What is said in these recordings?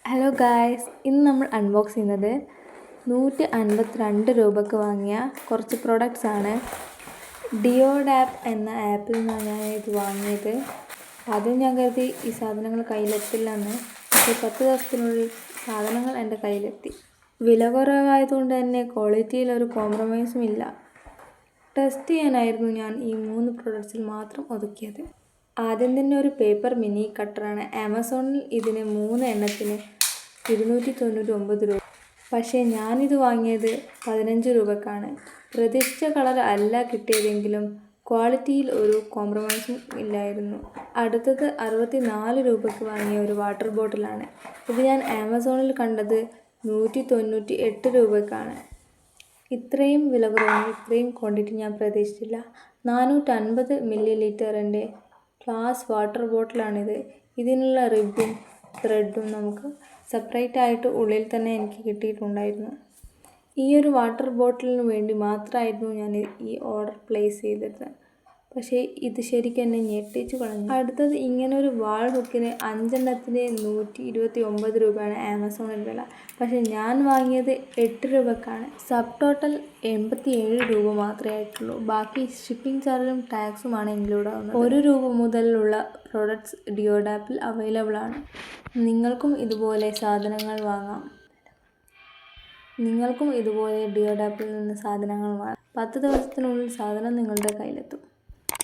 Hello guys, ഇന്ന് നമ്മൾ unbox ചെയ്യുന്നത് 152 രൂപയ്ക്ക് വാങ്ങിയ കുറച്ച് പ്രൊഡക്ട്സ് ആണ്. ഡിയോഡാപ്പ് എന്ന ആപ്പിൽ നിന്നാണ് ഞാൻ ഇത് വാങ്ങിയത്. ആദ്യം ഞാൻ കരുതി ഈ സാധനങ്ങൾ കയ്യിലെത്തില്ലെന്ന്. പക്ഷേ 10 ദിവസത്തിനുള്ളിൽ സാധനങ്ങൾ എൻ്റെ കയ്യിലെത്തി. വില കുറവായതുകൊണ്ട് തന്നെ ക്വാളിറ്റിയിൽ ഒരു കോംപ്രമൈസും ഇല്ല. ടെസ്റ്റ് ചെയ്യാനായിരുന്നു ഞാൻ ഈ 3 പ്രൊഡക്ട്സിൽ മാത്രം ഒതുക്കിയത്. ആദ്യം തന്നെ ഒരു പേപ്പർ മിനി കട്ടറാണ്. ആമസോണിൽ ഇതിന് 3 എണ്ണത്തിന് 299 രൂപ. പക്ഷേ ഞാനിത് വാങ്ങിയത് 15 രൂപക്കാണ്. പ്രതീക്ഷിച്ച കളർ അല്ല കിട്ടിയതെങ്കിലും ക്വാളിറ്റിയിൽ ഒരു കോംപ്രമൈസും ഇല്ലായിരുന്നു. അടുത്തത് 64 രൂപയ്ക്ക് വാങ്ങിയ ഒരു വാട്ടർ ബോട്ടിലാണ്. ഇത് ഞാൻ ആമസോണിൽ കണ്ടത് 198 രൂപയ്ക്കാണ്. ഇത്രയും വില കുറവും ഇത്രയും ക്വാണ്ടിറ്റി ഞാൻ പ്രതീക്ഷിച്ചില്ല. 450 ml ഗ്ലാസ് വാട്ടർ ബോട്ടിലാണിത്. ഇതിനുള്ള റിബും ത്രെഡും നമുക്ക് സെപ്പറേറ്റ് ആയിട്ട് ഉള്ളിൽ തന്നെ എനിക്ക് കിട്ടിയിട്ടുണ്ടായിരുന്നു. ഈ ഒരു വാട്ടർ ബോട്ടിലിന് വേണ്ടി മാത്രമായിരുന്നു ഞാൻ ഈ ഓർഡർ പ്ലേസ് ചെയ്തത്. പക്ഷേ ഇത് ശരിക്കും എന്നെ ഞെട്ടിച്ചു കളഞ്ഞു. അടുത്തത് ഇങ്ങനൊരു വാൾ ഹുക്കിന് 5 എണ്ണത്തിന് 129 രൂപയാണ് ആമസോണിൽ വില. പക്ഷേ ഞാൻ വാങ്ങിയത് 8 രൂപക്കാണ്. സബ് ടോട്ടൽ 87 രൂപ മാത്രമേ ആയിട്ടുള്ളൂ. ബാക്കി ഷിപ്പിംഗ് ചാർജും ടാക്സുമാണ് ഇൻക്ലൂഡ് ആവുന്നത്. 1 രൂപ മുതലുള്ള പ്രൊഡക്ട്സ് ഡിയോഡാപ്പിൽ അവൈലബിൾ ആണ്. നിങ്ങൾക്കും ഇതുപോലെ സാധനങ്ങൾ വാങ്ങാം. ഡിയോഡാപ്പിൽ നിന്ന് സാധനങ്ങൾ വാങ്ങാം. 10 ദിവസത്തിനുള്ളിൽ സാധനം നിങ്ങളുടെ കയ്യിലെത്തും.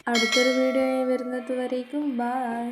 അടുത്തൊരു വീഡിയോ വരുന്നത് വരേക്കും ബൈ.